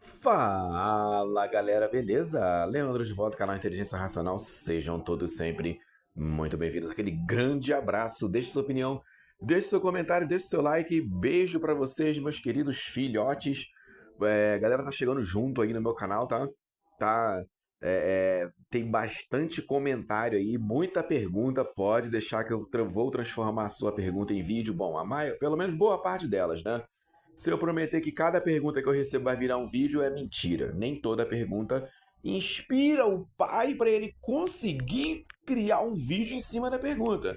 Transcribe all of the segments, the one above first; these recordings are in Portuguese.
Fala galera, beleza? Leandro de volta, canal Inteligência Racional. Sejam todos sempre muito bem-vindos. Aquele grande abraço, deixe sua opinião, deixe seu comentário, deixe seu like. Beijo pra vocês, meus queridos filhotes. Galera tá chegando junto aí no meu canal, tá? Tá. Tem bastante comentário aí, muita pergunta. Pode deixar que eu vou transformar a sua pergunta em vídeo. Bom, pelo menos boa parte delas, né? Se eu prometer que cada pergunta que eu recebo vai virar um vídeo, é mentira. Nem toda pergunta inspira o pai para ele conseguir criar um vídeo em cima da pergunta.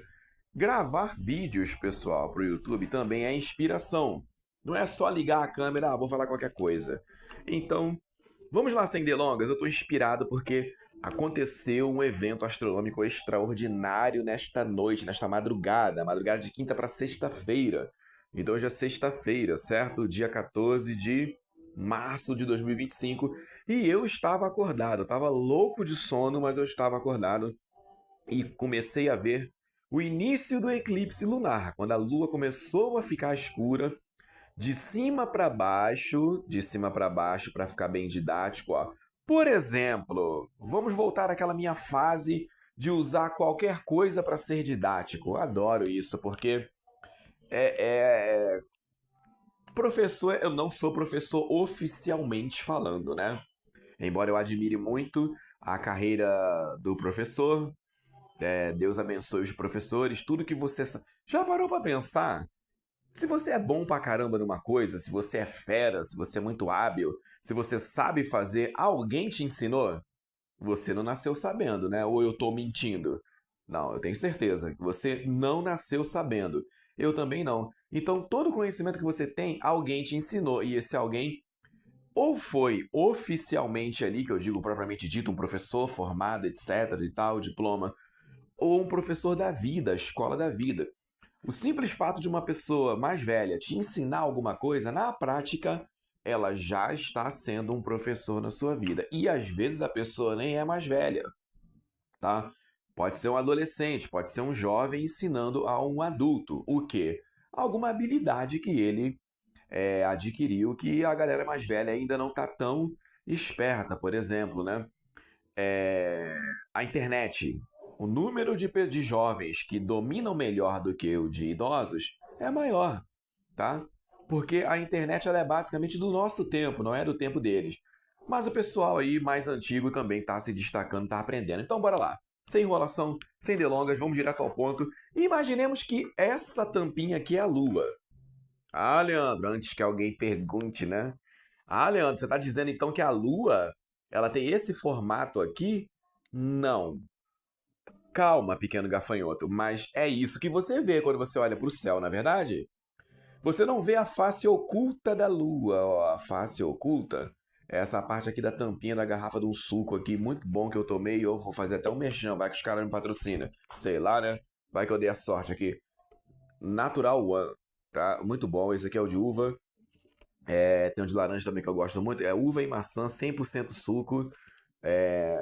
Gravar vídeos, pessoal, para o YouTube também é inspiração. Não é só ligar a câmera, vou falar qualquer coisa. Então, vamos lá, sem delongas. Eu estou inspirado porque aconteceu um evento astronômico extraordinário nesta noite, nesta madrugada, madrugada de quinta para sexta-feira. Então hoje é sexta-feira, certo? Dia 14 de março de 2025. E eu estava acordado, eu estava louco de sono, mas eu estava acordado e comecei a ver o início do eclipse lunar, quando a lua começou a ficar escura, de cima para baixo, para ficar bem didático, ó. Por exemplo, vamos voltar àquela minha fase de usar qualquer coisa para ser didático. Adoro isso, porque é, professor, eu não sou professor oficialmente falando, né? Embora eu admire muito a carreira do professor, Deus abençoe os professores, tudo que você. Já parou pra pensar? Se você é bom pra caramba numa coisa, se você é fera, se você é muito hábil, se você sabe fazer, alguém te ensinou? Você não nasceu sabendo, né? Ou eu tô mentindo? Não, eu tenho certeza que você não nasceu sabendo. Eu também não. Então, todo conhecimento que você tem, alguém te ensinou. E esse alguém ou foi oficialmente ali, que eu digo propriamente dito, um professor formado, etc. e tal, diploma, ou um professor da vida, a escola da vida. O simples fato de uma pessoa mais velha te ensinar alguma coisa, na prática, ela já está sendo um professor na sua vida. E às vezes a pessoa nem é mais velha, tá? Pode ser um adolescente, pode ser um jovem ensinando a um adulto. O quê? Alguma habilidade que ele adquiriu que a galera mais velha ainda não está tão esperta, por exemplo, né? A internet, o número de jovens que dominam melhor do que o de idosos é maior, tá? Porque a internet ela é basicamente do nosso tempo, não é do tempo deles. Mas o pessoal aí mais antigo também está se destacando, está aprendendo. Então bora lá. Sem enrolação, sem delongas, vamos direto ao ponto. Imaginemos que essa tampinha aqui é a Lua. Ah, Leandro, antes que alguém pergunte, né? Ah, Leandro, você está dizendo então que a Lua ela tem esse formato aqui? Não. Calma, pequeno gafanhoto, mas é isso que você vê quando você olha para o céu, na verdade? Você não vê a face oculta da Lua, ó, a face oculta. É essa parte aqui da tampinha da garrafa de um suco aqui, muito bom que eu tomei, e eu vou fazer até um merchan, vai que os caras me patrocinam. Sei lá, né? Vai que eu dei a sorte aqui. Natural One, tá? Muito bom, esse aqui é o de uva. Tem um de laranja também que eu gosto muito. É uva e maçã, 100% suco. É,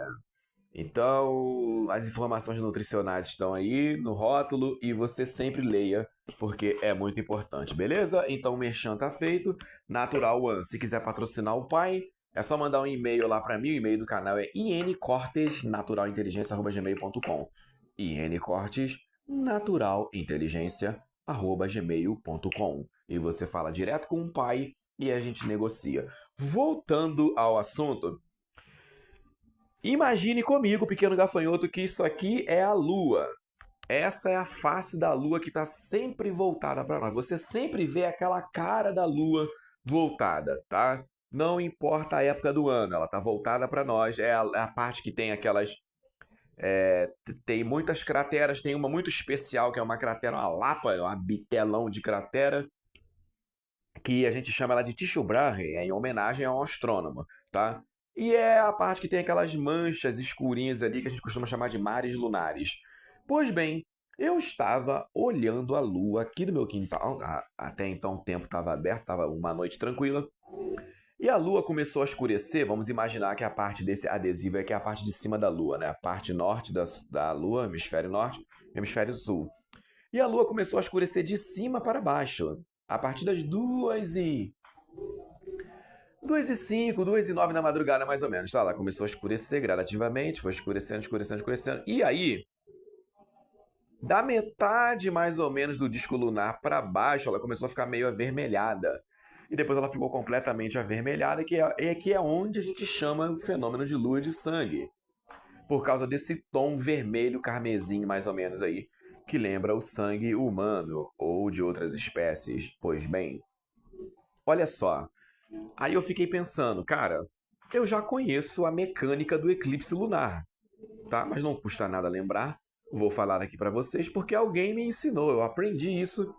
Então, as informações nutricionais estão aí no rótulo e você sempre leia, porque é muito importante, beleza? Então, o merchan tá feito. Natural One, se quiser patrocinar o pai, é só mandar um e-mail lá para mim. O e-mail do canal é incortesnaturalinteligencia@gmail.com. incortesnaturalinteligencia@gmail.com. E você fala direto com o pai e a gente negocia. Voltando ao assunto, imagine comigo, pequeno gafanhoto, que isso aqui é a Lua. Essa é a face da Lua que está sempre voltada para nós. Você sempre vê aquela cara da Lua voltada, tá? Não importa a época do ano, ela está voltada para nós. É a parte que tem aquelas. Tem muitas crateras, tem uma muito especial, que é uma cratera, uma lapa, uma bitelão de cratera, que a gente chama ela de Tycho Brahe, em homenagem a um astrônomo, tá? E é a parte que tem aquelas manchas escurinhas ali que a gente costuma chamar de mares lunares. Pois bem, eu estava olhando a lua aqui no meu quintal, até então o tempo estava aberto, estava uma noite tranquila, e a lua começou a escurecer. Vamos imaginar que a parte desse adesivo é que é a parte de cima da lua, né? A parte norte da lua, hemisfério norte, hemisfério sul. E a lua começou a escurecer de cima para baixo, a partir das 2 2h05, 2h09 da madrugada, mais ou menos. Tá, ela começou a escurecer gradativamente, foi escurecendo, escurecendo, escurecendo. E aí, da metade mais ou menos do disco lunar para baixo, ela começou a ficar meio avermelhada. E depois ela ficou completamente avermelhada, que é onde a gente chama o fenômeno de lua de sangue. Por causa desse tom vermelho carmesim, mais ou menos aí, que lembra o sangue humano ou de outras espécies. Pois bem, olha só. Aí eu fiquei pensando, cara, eu já conheço a mecânica do eclipse lunar, tá? Mas não custa nada lembrar. Vou falar aqui para vocês porque alguém me ensinou, eu aprendi isso.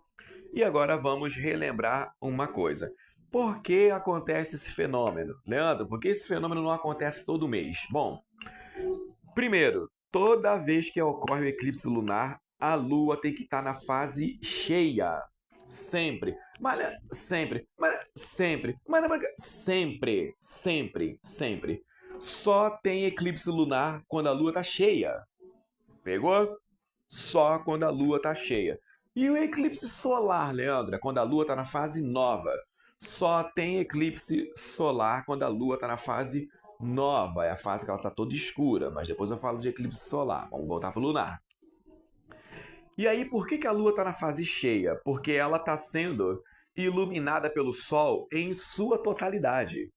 E agora vamos relembrar uma coisa. Por que acontece esse fenômeno? Leandro, por que esse fenômeno não acontece todo mês? Bom, primeiro, toda vez que ocorre o eclipse lunar, a Lua tem que estar na fase cheia. Sempre. Mas sempre. Mas sempre. Mas sempre. Sempre. Sempre. Só tem eclipse lunar quando a Lua está cheia. Pegou? Só quando a Lua está cheia. E o eclipse solar, Leandra, quando a Lua está na fase nova. Só tem eclipse solar quando a Lua está na fase nova. É a fase que ela está toda escura, mas depois eu falo de eclipse solar. Vamos voltar para o lunar. E aí, por que a Lua está na fase cheia? Porque ela está sendo iluminada pelo Sol em sua totalidade.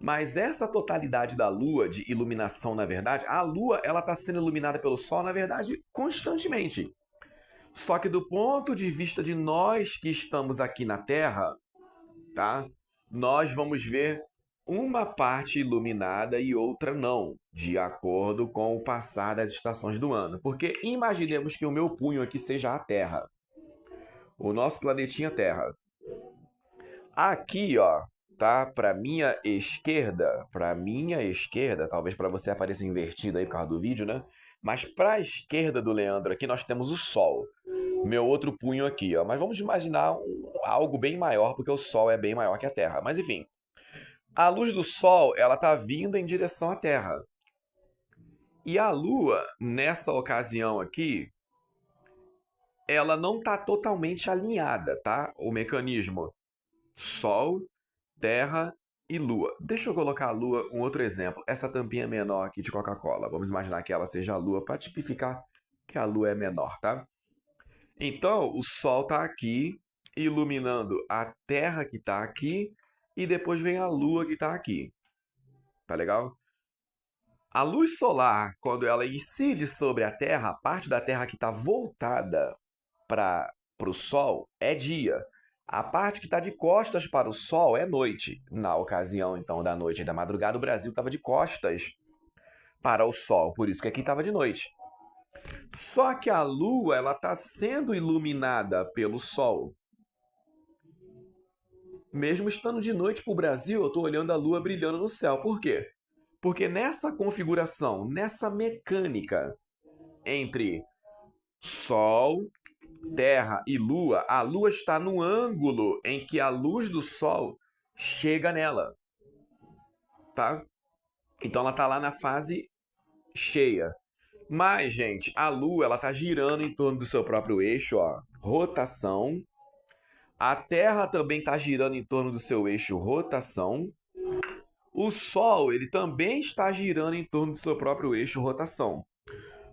Mas essa totalidade da Lua, de iluminação, na verdade, a Lua ela está sendo iluminada pelo Sol, na verdade, constantemente. Só que do ponto de vista de nós que estamos aqui na Terra, tá? Nós vamos ver uma parte iluminada e outra não, de acordo com o passar das estações do ano. Porque imaginemos que o meu punho aqui seja a Terra, o nosso planetinha Terra. Aqui, ó, tá? Para minha esquerda, talvez para você apareça invertido aí por causa do vídeo, né? Mas para a esquerda do Leandro aqui nós temos o Sol. Meu outro punho aqui, ó. Mas vamos imaginar algo bem maior, porque o Sol é bem maior que a Terra. Mas enfim, a luz do Sol, ela tá vindo em direção à Terra. E a Lua, nessa ocasião aqui, ela não tá totalmente alinhada, tá? O mecanismo Sol, Terra e Lua. Deixa eu colocar a Lua, um outro exemplo. Essa tampinha menor aqui de Coca-Cola. Vamos imaginar que ela seja a Lua para tipificar que a Lua é menor, tá? Então, o Sol está aqui, iluminando a Terra que está aqui, e depois vem a Lua que está aqui. Tá legal? A luz solar, quando ela incide sobre a Terra, a parte da Terra que está voltada para o Sol é dia. A parte que está de costas para o Sol é noite. Na ocasião, então, da noite e da madrugada, o Brasil estava de costas para o Sol, por isso que aqui estava de noite. Só que a Lua ela está sendo iluminada pelo Sol. Mesmo estando de noite para o Brasil, eu estou olhando a Lua brilhando no céu. Por quê? Porque nessa configuração, nessa mecânica entre Sol, Terra e Lua, a Lua está no ângulo em que a luz do Sol chega nela. Tá? Então ela está lá na fase cheia. Mas, gente, a Lua ela está girando em torno do seu próprio eixo, ó, rotação. A Terra também está girando em torno do seu eixo, rotação. O Sol ele também está girando em torno do seu próprio eixo, rotação.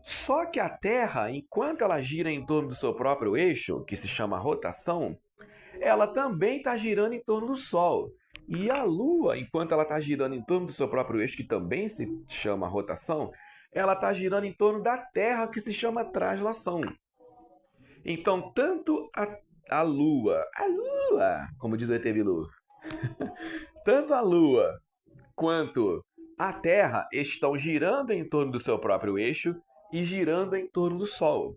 Só que a Terra, enquanto ela gira em torno do seu próprio eixo, que se chama rotação, ela também está girando em torno do Sol. E a Lua, enquanto ela está girando em torno do seu próprio eixo, que também se chama rotação, ela está girando em torno da Terra, que se chama translação. Então, tanto a Lua, como diz o ET Bilu, tanto a Lua quanto a Terra estão girando em torno do seu próprio eixo e girando em torno do Sol.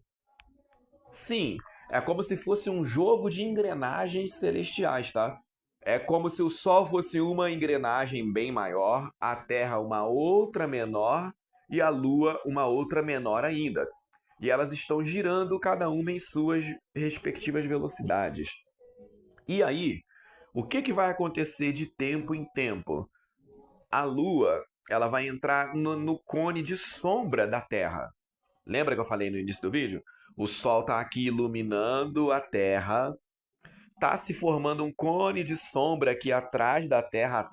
Sim, é como se fosse um jogo de engrenagens celestiais, tá? É como se o Sol fosse uma engrenagem bem maior, a Terra uma outra menor e a Lua uma outra menor ainda. E elas estão girando cada uma em suas respectivas velocidades. E aí, o que vai acontecer de tempo em tempo? A Lua ela vai entrar no cone de sombra da Terra. Lembra que eu falei no início do vídeo? O Sol está aqui iluminando a Terra, tá se formando um cone de sombra aqui atrás da Terra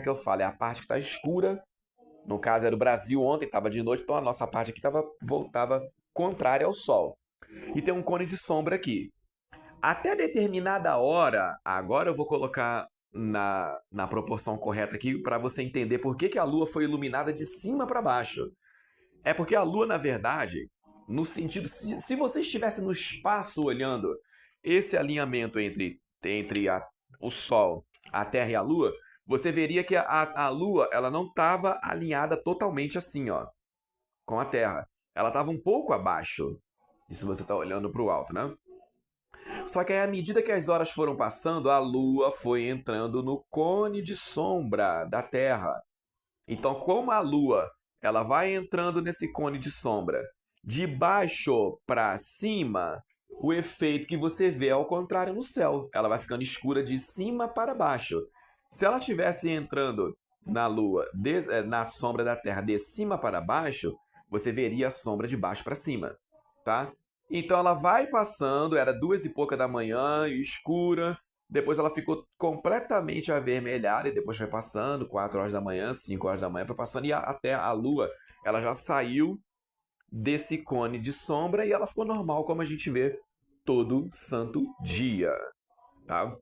que eu falo, é a parte que está escura. No caso era o Brasil ontem, estava de noite, então a nossa parte aqui voltava contrária ao Sol. E tem um cone de sombra aqui. Até determinada hora, agora eu vou colocar na proporção correta aqui para você entender por que a Lua foi iluminada de cima para baixo. É porque a Lua, na verdade, no sentido, se você estivesse no espaço olhando esse alinhamento entre o Sol, a Terra e a Lua, você veria que a Lua ela não estava alinhada totalmente assim, ó, com a Terra. Ela estava um pouco abaixo. Isso você está olhando para o alto, né? Só que aí, à medida que as horas foram passando, a Lua foi entrando no cone de sombra da Terra. Então, como a Lua ela vai entrando nesse cone de sombra de baixo para cima, o efeito que você vê é ao contrário no céu. Ela vai ficando escura de cima para baixo. Se ela estivesse entrando na Lua, na sombra da Terra, de cima para baixo, você veria a sombra de baixo para cima, tá? Então ela vai passando, era 2 e pouca da manhã, escura. Depois ela ficou completamente avermelhada e depois foi passando, 4 horas da manhã, 5 horas da manhã, foi passando e até a Lua, ela já saiu desse cone de sombra e ela ficou normal, como a gente vê todo santo dia, tá?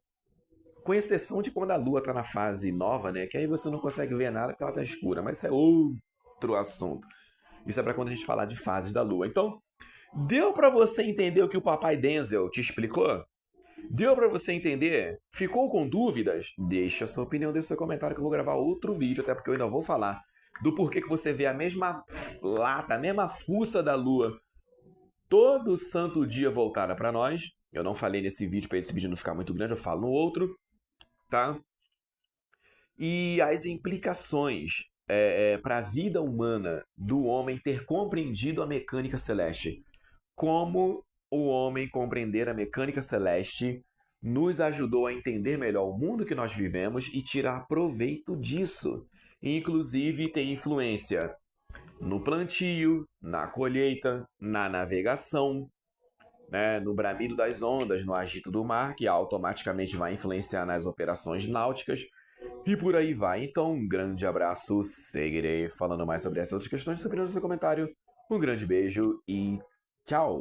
Com exceção de quando a Lua está na fase nova, né? Que aí você não consegue ver nada porque ela está escura, mas isso é outro assunto. Isso é para quando a gente falar de fases da Lua. Então, deu para você entender o que o papai Denzel te explicou? Deu para você entender? Ficou com dúvidas? Deixa a sua opinião, deixa o seu comentário que eu vou gravar outro vídeo, até porque eu ainda vou falar do porquê que você vê a mesma lata, a mesma fuça da Lua todo santo dia voltada para nós. Eu não falei nesse vídeo para esse vídeo não ficar muito grande, eu falo no outro, tá? E as implicações para a vida humana do homem ter compreendido a mecânica celeste. Como o homem compreender a mecânica celeste nos ajudou a entender melhor o mundo que nós vivemos e tirar proveito disso. Inclusive, tem influência no plantio, na colheita, na navegação, né, no bramido das ondas, no agito do mar, que automaticamente vai influenciar nas operações náuticas, e por aí vai. Então, um grande abraço, seguirei falando mais sobre essas outras questões, sobre o seu comentário. Um grande beijo e tchau!